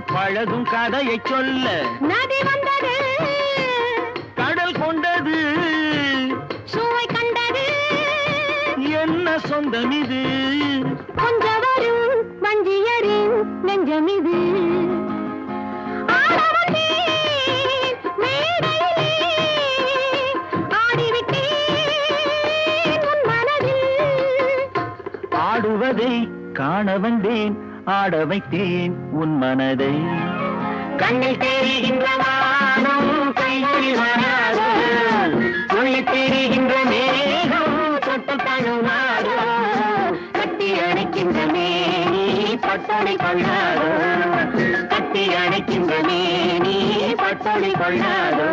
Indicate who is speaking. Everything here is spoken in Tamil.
Speaker 1: பழகும் கதையை சொல்ல
Speaker 2: நதி வந்தது
Speaker 1: கடல் கொண்டது
Speaker 2: சுவை கண்டது
Speaker 1: என்ன சொந்தம் இது
Speaker 2: கொஞ்சம் வரும் வஞ்சியரின் நெஞ்சம் இது
Speaker 1: ஆடுவதை காண வந்தேன் ஆட வைத்தேன் உன் மனதை கண்ணில் தெரிகின்ற வானம் கைகளில் வராது சொல்லித் தெரிகின்ற மேகம் தொட்டு தழுவாது கட்டி அணைக்கின்ற மேனி பட்டொளி கொள்ளாதோ கட்டி அணைக்கின்ற மேனி பட்டொளி கொள்ளாதோ